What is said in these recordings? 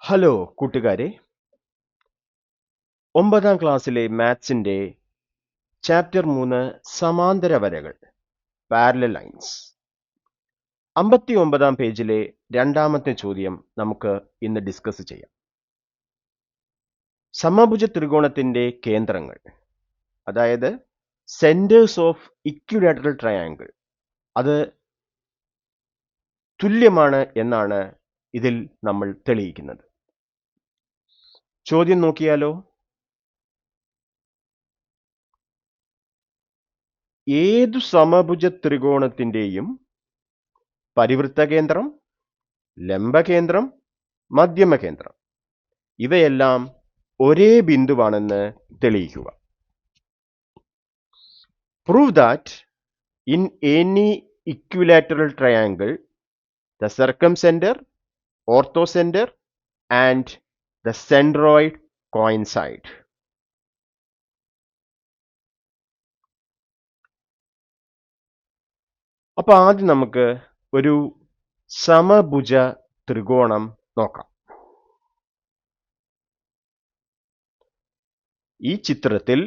Hello കൂട്ടുകാരെ, 9ാം ക്ലാസ്സിലെ മാത്സിന്റെ chapter 3 സമാന്തര വരകൾ പാരലൽ ലൈൻസ് 59ാം പേജിലെ രണ്ടാമത്തെ ചോദ്യം നമുക്ക് ഇന്ന് ഡിസ്കസ് ചെയ്യാം. സമഭുജ ത്രികോണത്തിന്റെ കേന്ദ്രങ്ങൾ, അതായത് സെന്റേഴ്സ് ഓഫ് ഇക്വിലാറ്ററൽ ട്രയാങ്കിൾ, അത് തുല്യമാണ് എന്നാണ് ഇതിൽ നമ്മൾ തെളിയിക്കുന്നത്. ചോദ്യം നോക്കിയാലോ. ഏതു സമഭുജ ത്രികോണത്തിന്റെയും പരിവൃത്തകേന്ദ്രം, ലംബകേന്ദ്രം, മധ്യമകേന്ദ്രം ഇവയെല്ലാം ഒരേ ബിന്ദുവാണെന്ന് തെളിയിക്കുക. Prove that in any equilateral triangle the circumcenter, orthocenter and the centroid coincide. അപ്പോൾ ആദ്യം നമുക്ക് ഒരു സമഭുജ ത്രികോണം നോക്കാം. ഈ ചിത്രത്തിൽ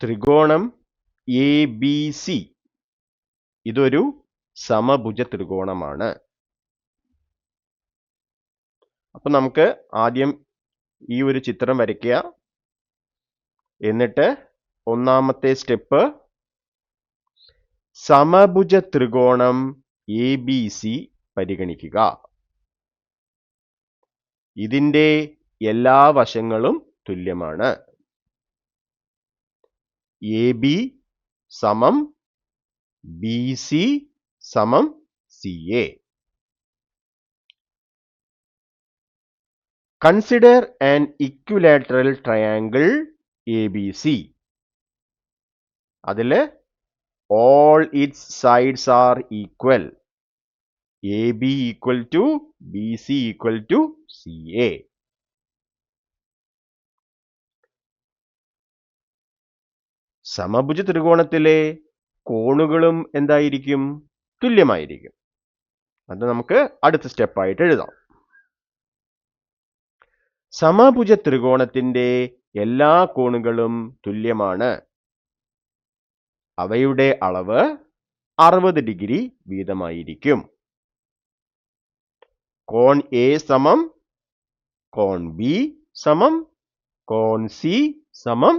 ത്രികോണം ABC ഇതൊരു സമഭുജ ത്രികോണമാണ്. അപ്പൊ നമുക്ക് ആദ്യം ഈ ഒരു ചിത്രം വരയ്ക്കുക. എന്നിട്ട് ഒന്നാമത്തെ സ്റ്റെപ്പ് സമഭുജ ത്രികോണം ABC പരിഗണിക്കുക. ഇതിന്റെ എല്ലാ വശങ്ങളും തുല്യമാണ്. AB സമം BC സമം CA. Consider an equilateral triangle ABC. അതില് all its sides are equal. AB equal to BC equal to CA. സമഭുജ ത്രികോണത്തിലെ കോണുകളും എന്തായിരിക്കും? തുല്യമായിരിക്കും. അത് നമുക്ക് അടുത്ത സ്റ്റെപ്പായിട്ട് എഴുതാം. സമഭുജ ത്രികോണത്തിന്റെ എല്ലാ കോണുകളും തുല്യമാണ്. അവയുടെ അളവ് 60 ഡിഗ്രി വീതമായിരിക്കും. കോൺ A സമം കോൺ B സമം കോൺ C സമം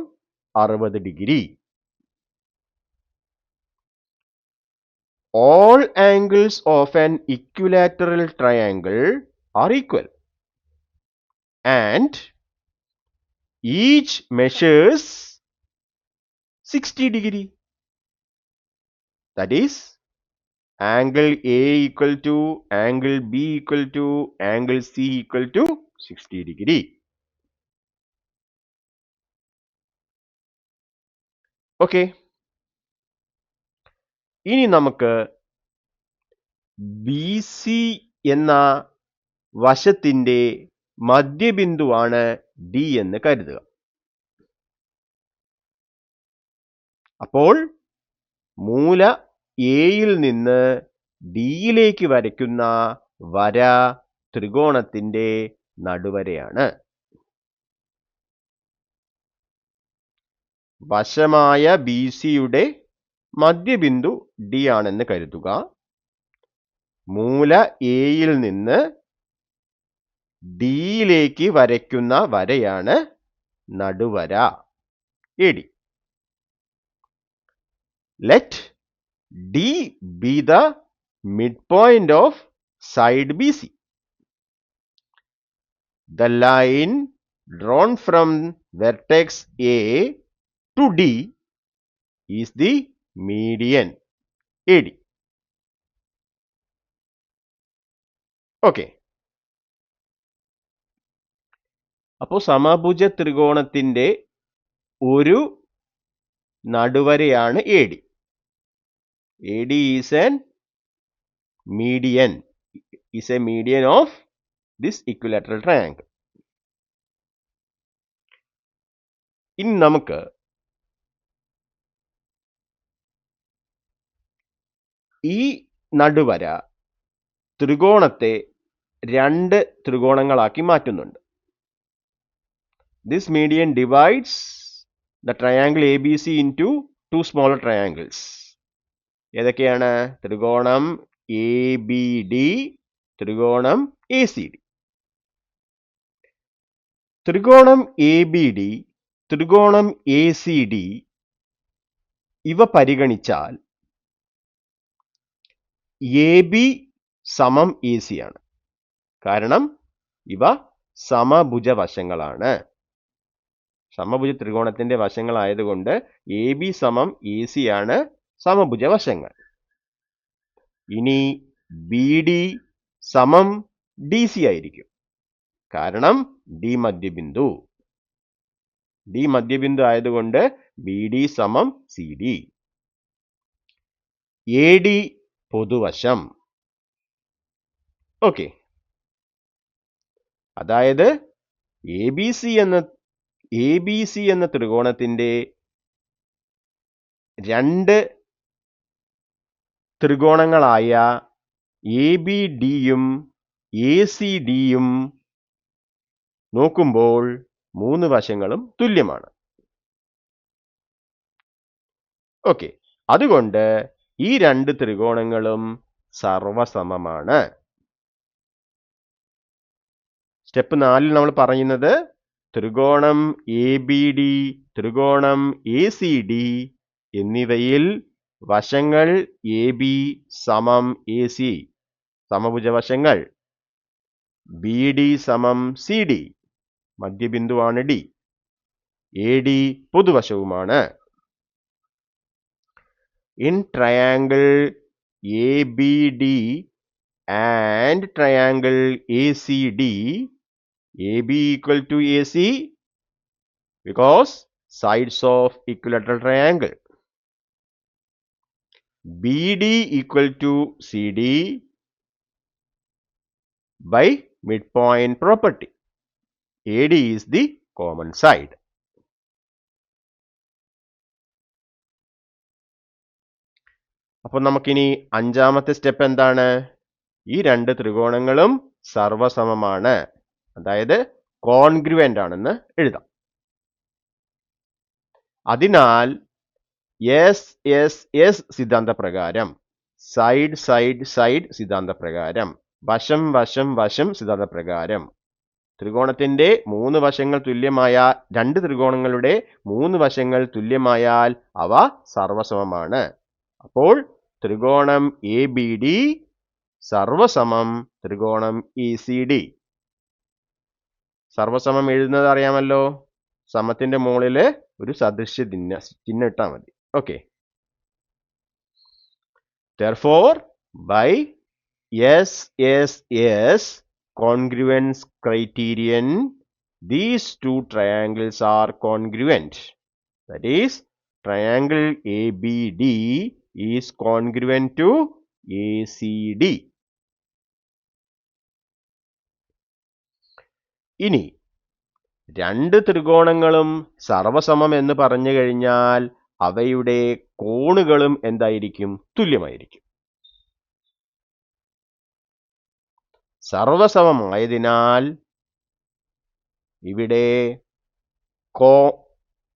60 degree. All angles of an equilateral triangle are equal and each measures 60 degree. That is, angle A equal to angle B equal to angle C equal to 60 degree. Okay. ഇനി നമുക്ക് BC എന്ന വശത്തിന്റെ മധ്യബിന്ദുവാണ് D എന്ന് കരുതുക. അപ്പോൾ മൂല എയിൽ നിന്ന് ഡിയിലേക്ക് വരയ്ക്കുന്ന വര ത്രികോണത്തിന്റെ നടുവരയാണ്. വശമായ BCയുടെ മധ്യബിന്ദു D ആണെന്ന് കരുതുക. മൂല എയിൽ നിന്ന് ഡിയിലേക്ക് വരയ്ക്കുന്ന വരയാണ് നടുവര AD. Let D be the midpoint of side BC. The line drawn from vertex A to D is the median AD. Okay. അപ്പോൾ സമഭുജ ത്രികോണത്തിന്റെ ഒരു നടുവരയാണ് AD. AD is a median of this equilateral triangle. ഇനി നമുക്ക് ഈ നടുവര ത്രികോണത്തെ രണ്ട് ത്രികോണങ്ങളാക്കി മാറ്റുന്നുണ്ട്. This median divides the triangle A B C into two smaller triangles. ഏതൊക്കെയാണ്? ത്രികോണം എ ബി ഡി, ത്രികോണം എ സി ഡി. ത്രികോണം എ ബി ഡി, ത്രികോണം എ സി ഡി ഇവ പരിഗണിച്ചാൽ എ ബി സമം എ സി ആണ്. കാരണം ഇവ സമഭുജവശങ്ങളാണ്. സമഭുജ ത്രികോണത്തിന്റെ വശങ്ങളായതുകൊണ്ട് എ ബി സമം എ സി ആണ് സമഭുജവശങ്ങൾ. ഇനി ബി ഡി സമം ഡി സി ആയിരിക്കും. കാരണം ഡി മധ്യബിന്ദു. ഡി മധ്യബിന്ദു ആയതുകൊണ്ട് ബി ഡി സമം സി ഡി. എ ഡി പൊതുവശം. ഓക്കെ, അതായത് എ ബി സി എന്ന ത്രികോണത്തിന്റെ രണ്ട് ത്രികോണങ്ങളായ എ ബി ഡിയും എ സി ഡിയും നോക്കുമ്പോൾ മൂന്ന് വശങ്ങളും തുല്യമാണ്. ഓക്കെ, അതുകൊണ്ട് ഈ രണ്ട് ത്രികോണങ്ങളും സർവസമമാണ്. സ്റ്റെപ്പ് 4 നമ്മൾ പറയുന്നത് ത്രികോണം എ ബി ഡി, ത്രികോണം എ സി ഡി എന്നിവയിൽ വശങ്ങൾ എ ബി സമം എ സി സമഭുജവശങ്ങൾ, ബി ഡി സമം സി ഡി മധ്യബിന്ദുവാണ് ഡി, എ ഡി പൊതുവശവുമാണ്. In triangle ABD and triangle ACD, AB equal to AC because sides of equilateral triangle. BD equal to CD by midpoint property. AD is the common side. അപ്പോൾ നമുക്കിനി അഞ്ചാമത്തെ step എന്താണ്? ഈ രണ്ട് ത്രികോണങ്ങളും സർവസമമാണ്, അതായത് congruent ആണെന്ന് എഴുതാം. അതിനാൽ എസ് എസ് എസ് സിദ്ധാന്തപ്രകാരം, സൈഡ് സൈഡ് സൈഡ് സിദ്ധാന്തപ്രകാരം, വശം വശം വശം സിദ്ധാന്തപ്രകാരം ത്രികോണത്തിന്റെ മൂന്ന് വശങ്ങൾ തുല്യമായ രണ്ട് ത്രികോണങ്ങളുടെ മൂന്ന് വശങ്ങൾ തുല്യമായാൽ അവ സർവസമമാണ്. അപ്പോൾ ത്രികോണം എ ബി ഡി സർവസമം ത്രികോണം എ സി ഡി. സർവസമം എഴുതുന്നത് അറിയാമല്ലോ, സമത്തിന്റെ മുകളിൽ ഒരു സദൃശ്യ ചിഹ്നം ഇട്ടാൽ മതി. Okay, therefore by SSS congruence criterion these two triangles are congruent. That is, triangle ABD is congruent to ACD. ഇനി രണ്ട് ത്രികോണങ്ങളും സർവസമം എന്ന് പറഞ്ഞു കഴിഞ്ഞാൽ അവയുടെ കോണുകളും എന്തായിരിക്കും? തുല്യമായിരിക്കും. സർവസമമായതിനാൽ ഇവിടെ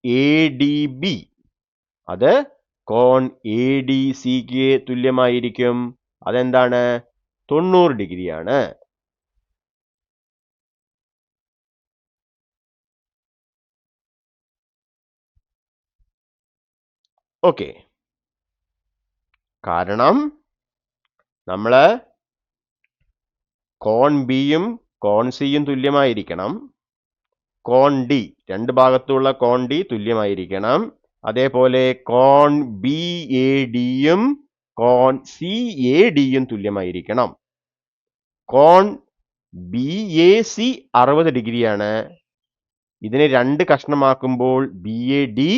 ADB അത് കോൺ ADCക്ക് തുല്യമായിരിക്കും. അതെന്താണ്? 90 ഡിഗ്രിയാണ്. ഓക്കെ, കാരണം നമ്മള് കോൺ ബിയും കോൺ സിയും തുല്യമായിരിക്കണം, കോൺ ഡി രണ്ട് ഭാഗത്തുള്ള കോൺ ഡി തുല്യമായിരിക്കണം, അതേപോലെ കോൺ ബി എ ഡിയും കോൺ സി എ ഡിയും തുല്യമായിരിക്കണം. കോൺ ബി എ സി 60 ഡിഗ്രിയാണ്. ഇതിനെ രണ്ട് കഷ്ണമാക്കുമ്പോൾ ബി എ ഡി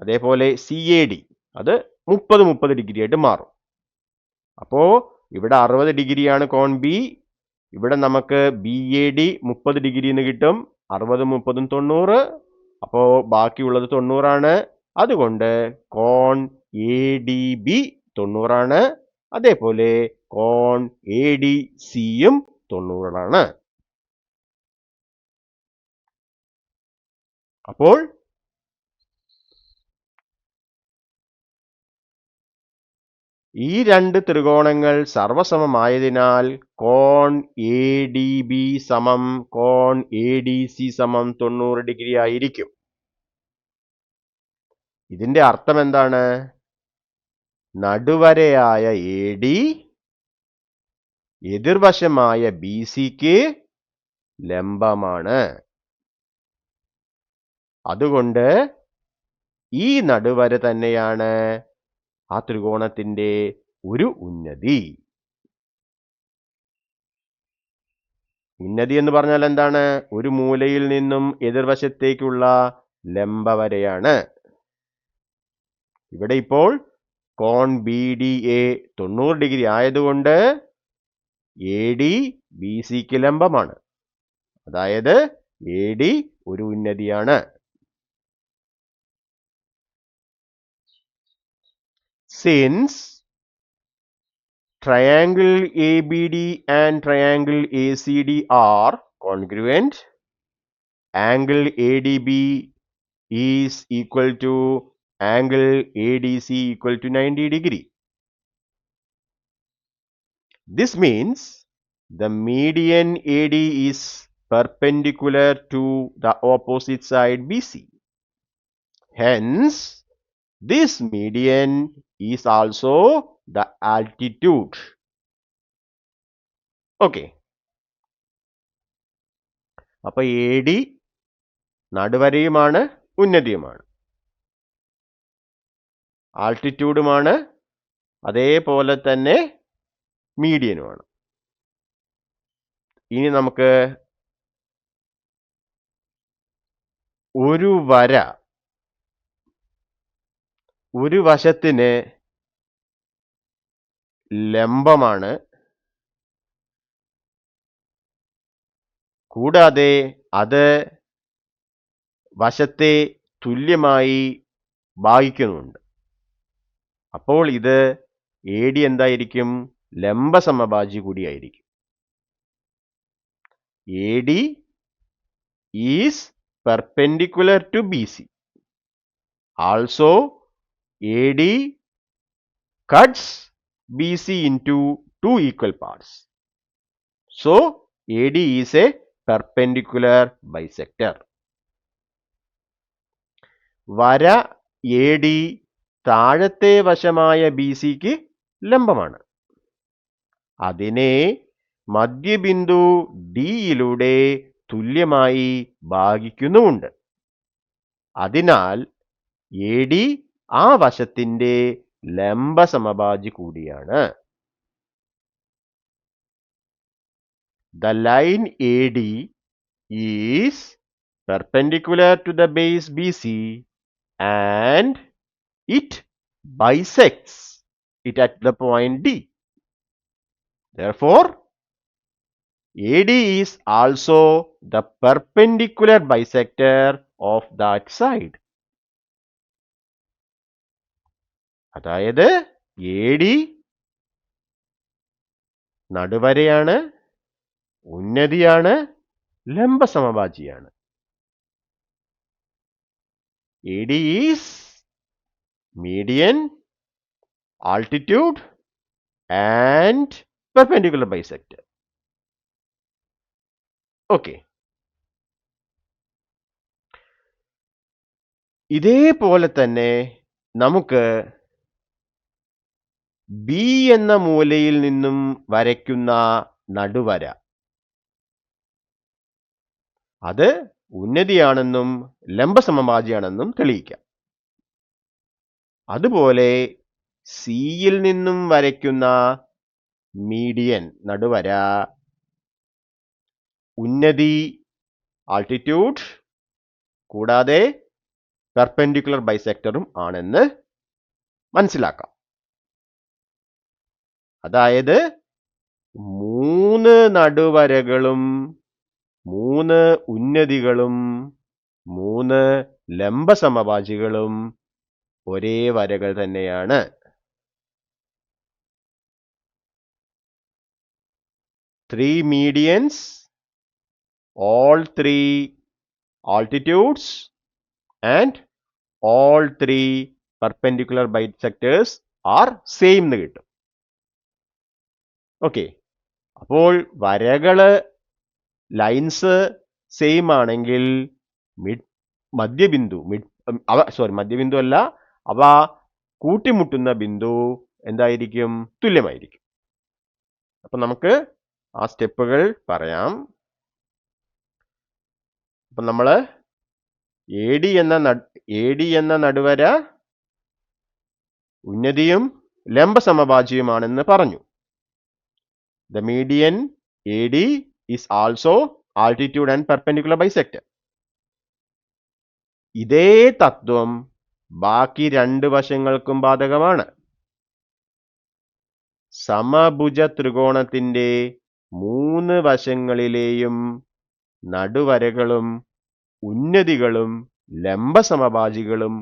അതേപോലെ സി എ ഡി അത് 30 ഡിഗ്രി ആയിട്ട് മാറും. അപ്പോ ഇവിടെ 60 ഡിഗ്രിയാണ് കോൺ ബി, ഇവിടെ നമുക്ക് ബി എ ഡി 30 ഡിഗ്രി എന്ന് കിട്ടും. 60 30 90, അപ്പോ ബാക്കിയുള്ളത് 90 ആണ്. അതുകൊണ്ട് കോൺ എ ഡി ബി 90 ആണ്. അതേപോലെ കോൺ ADCയും 90 അപ്പോൾ ഈ രണ്ട് ത്രികോണങ്ങൾ സർവസമമായതിനാൽ കോൺ ADB സമം കോൺ ADC സമം 90 ആയിരിക്കും. ഇതിന്റെ അർത്ഥം എന്താണ്? നടുവരയായ AD എതിർവശമായ BCക്ക് ലംബമാണ്. അതുകൊണ്ട് ഈ നടുവര തന്നെയാണ് ആ ത്രികോണത്തിന്റെ ഒരു ഉന്നതി. ഉന്നതി എന്ന് പറഞ്ഞാൽ എന്താണ്? ഒരു മൂലയിൽ നിന്നും എതിർവശത്തേക്കുള്ള ലംബവരയാണ്. ഇവിടെ ഇപ്പോൾ കോൺ BDA 90 ആയതുകൊണ്ട് AD BCക്ക് ലംബമാണ്. അതായത് AD ഒരു ഉന്നതിയാണ്. Since triangle ABD and triangle ACD are congruent, angle ADB is equal to angle ADC equal to 90 . This means the median AD is perpendicular to the opposite side BC. Hence, this median is also the altitude. Okay. അപ്പോൾ AD നടുവരയുമാണ്, ഉന്നതിയുമാണ്, ആൾട്ടിറ്റ്യൂഡുമാണ്, അതേപോലെ തന്നെ മീഡിയനുമാണ്. ഇനി നമുക്ക് ഒരു വര ഒരു വശത്തിന് ലംബമാണ്, കൂടാതെ അത് വശത്തെ തുല്യമായി ഭാഗിക്കുന്നുണ്ട്. അപ്പോൾ ഇത് AD എന്തായിരിക്കും? ലംബ സമഭാജി കൂടിയായിരിക്കും. AD is perpendicular to BC. Also, AD cuts BC into two equal parts. So, AD is a perpendicular bisector. വര AD താഴത്തെ വശമായ BCക്ക് ലംബമാണ്. അതിനെ മധ്യബിന്ദു Dയിലൂടെ തുല്യമായി ഭാഗിക്കുന്നുമുണ്ട്. അതിനാൽ AD ആ വശത്തിന്റെ ലംബ സമഭാജി കൂടിയാണ്. The line AD is perpendicular to the base BC and it bisects it at the point D. Therefore, AD is also the perpendicular bisector of that side. അതായത് AD നടുവരയാണ്, ഉന്നതിയാണ്, ലംബ സമഭാജിയാണ്. AD is median, altitude and perpendicular bisector. Okay. ഇതേപോലെ തന്നെ നമുക്ക് B എന്ന മൂലയിൽ നിന്നും വരയ്ക്കുന്ന നടുവര അത് ഉന്നതിയാണെന്നും ലംബസമഭാജിയാണെന്നും തെളിയിക്കാം. അതുപോലെ സിയിൽ നിന്നും വരയ്ക്കുന്ന മീഡിയൻ നടുവര ഉന്നതി, ആൾട്ടിറ്റ്യൂഡ് കൂടാതെ പെർപെൻഡിക്കുലർ ബൈസെക്ടറും ആണെന്ന് മനസ്സിലാക്കാം. അതായത് 3 നടുവരകളും 3 ഉന്നതികളും 3 ലംബ സമഭാജികളും ഒരേ വരകൾ തന്നെയാണ്. 3 medians, all 3 altitudes and all 3 perpendicular bisectors are same എന്ന് കിട്ടും. ഓക്കെ, അപ്പോൾ വരകള് ലൈൻസ് സെയിം ആണെങ്കിൽ മധ്യബിന്ദു മധ്യബിന്ദു അല്ല, അവ കൂട്ടിമുട്ടുന്ന ബിന്ദു എന്തായിരിക്കും? തുല്യമായിരിക്കും. അപ്പൊ നമുക്ക് ആ സ്റ്റെപ്പുകൾ പറയാം. അപ്പൊ നമ്മള് AD എന്ന നടുവര ഉന്നതിയും ലംബ സമഭാജിയുമാണെന്ന് പറഞ്ഞു. The median AD is also altitude and perpendicular bisector. ഇതേ തത്വം ബാക്കി രണ്ട് വശങ്ങൾക്കും ബാധകമാണ്. സമഭുജ ത്രികോണത്തിന്റെ 3 വശങ്ങളിലെയും നടുവരകളും ഉന്നതികളും ലംബ സമഭാജികളും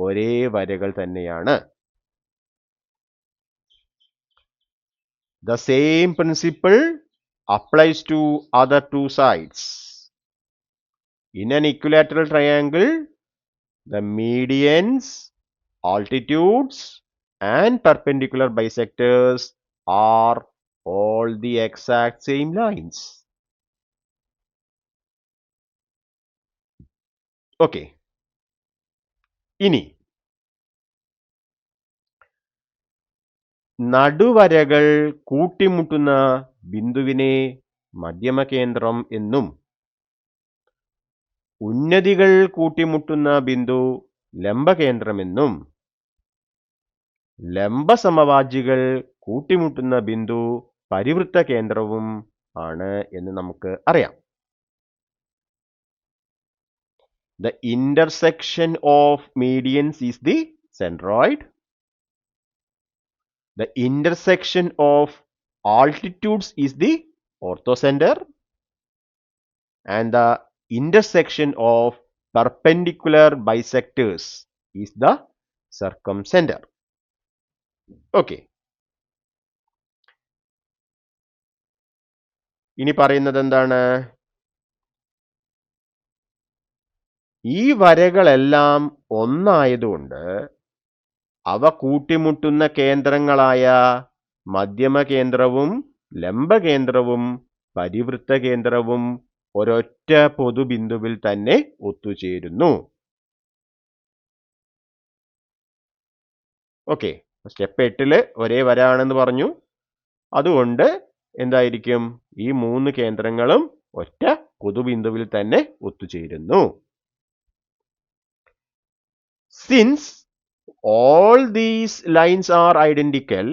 ഒരേ വരകൾ തന്നെയാണ്. The same principle applies to other two sides. In an equilateral triangle, the medians, altitudes and perpendicular bisectors are all the exact same lines. Okay. ഇനി നടുവരകൾ കൂട്ടിമുട്ടുന്ന ബിന്ദുവിനെ മധ്യമകേന്ദ്രം എന്നും ഉന്നതികൾ കൂട്ടിമുട്ടുന്ന ബിന്ദു ലംബകേന്ദ്രമെന്നും ലംബ സമഭാജികൾ കൂട്ടിമുട്ടുന്ന ബിന്ദു പരിവൃത്ത കേന്ദ്രവും ആണ് എന്ന് നമുക്ക് അറിയാം. The intersection of medians is the centroid. The intersection of altitudes is the orthocenter. And the intersection of perpendicular bisectors is the circumcenter. Okay. ഇനി പറയുന്നത് എന്താണ്? ഈ വരകളെല്ലാം ഒന്നായതുകൊണ്ട് അവ കൂട്ടിമുട്ടുന്ന കേന്ദ്രങ്ങളായ മധ്യമകേന്ദ്രവും ലംബകേന്ദ്രവും പരിവൃത്ത കേന്ദ്രവും ഒരൊറ്റ പൊതുബിന്ദുവിൽ തന്നെ ഒത്തുചേരുന്നു. ഓക്കെ, സ്റ്റെപ്പ് 8 ഒരേ വരാണെന്ന് പറഞ്ഞു. അതുകൊണ്ട് എന്തായിരിക്കും? ഈ 3 കേന്ദ്രങ്ങളും ഒറ്റ പൊതുബിന്ദുവിൽ തന്നെ ഒത്തുചേരുന്നു. Since all these lines are identical,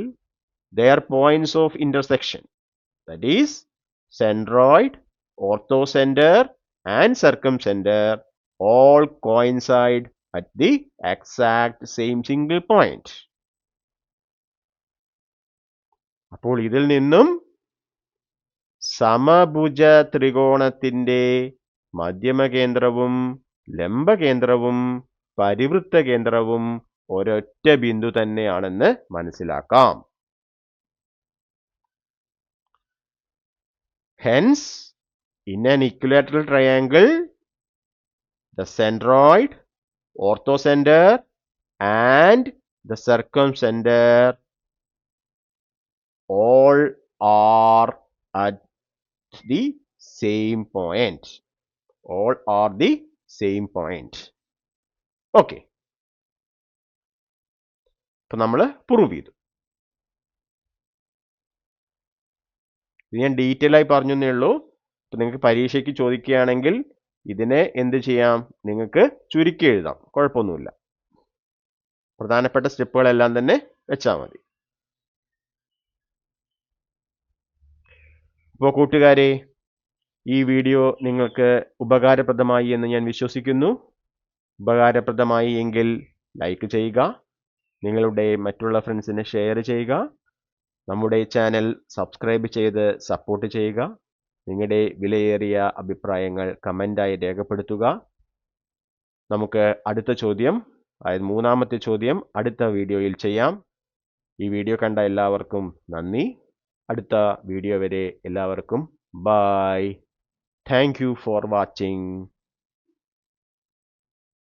their points of intersection, that is centroid, orthocenter and circumcenter, all coincide at the exact same single point. അപ്പോൾ ഇതിൽ നിന്നും സമഭുജ ത്രികോണത്തിന്റെ മധ്യമകേന്ദ്രവും ലംബകേന്ദ്രവും പരിവൃത്ത കേന്ദ്രവും ഒരൊറ്റ ബിന്ദു തന്നെയാണെന്ന് മനസ്സിലാക്കാം. Hence, in an equilateral triangle, the centroid, orthocenter and the circumcenter all are at the same point. All are the same point. Okay. അപ്പോൾ നമ്മൾ പ്രൂവ് ചെയ്തു. ഇത് ഞാൻ ഡീറ്റെയിൽ ആയി പറഞ്ഞേ ഉള്ളൂ. അപ്പോൾ നിങ്ങൾക്ക് പരീക്ഷയ്ക്ക് ചോദിക്കുകയാണെങ്കിൽ ഇതിനെ എന്ത് ചെയ്യാം? നിങ്ങൾക്ക് ചുരുക്കി എഴുതാം, കുഴപ്പമൊന്നുമില്ല. പ്രധാനപ്പെട്ട സ്റ്റെപ്പുകളെല്ലാം തന്നെ വെച്ചാൽ മതി. അപ്പോൾ കൂട്ടുകാരെ, ഈ വീഡിയോ നിങ്ങൾക്ക് ഉപകാരപ്രദമായി എന്ന് ഞാൻ വിശ്വസിക്കുന്നു. ഉപകാരപ്രദമായി എങ്കിൽ ലൈക്ക് ചെയ്യുക, നിങ്ങളുടെ മറ്റുള്ള ഫ്രണ്ട്സിന് ഷെയർ ചെയ്യുക, നമ്മുടെ ചാനൽ സബ്സ്ക്രൈബ് ചെയ്ത് സപ്പോർട്ട് ചെയ്യുക. നിങ്ങളുടെ വിലയേറിയ അഭിപ്രായങ്ങൾ കമൻ്റായി രേഖപ്പെടുത്തുക. നമുക്ക് അടുത്ത ചോദ്യം, അതായത് 3ാമത്തെ ചോദ്യം അടുത്ത വീഡിയോയിൽ ചെയ്യാം. ഈ വീഡിയോ കണ്ട എല്ലാവർക്കും നന്ദി. അടുത്ത വീഡിയോ വരെ എല്ലാവർക്കും bye. Thank you for watching.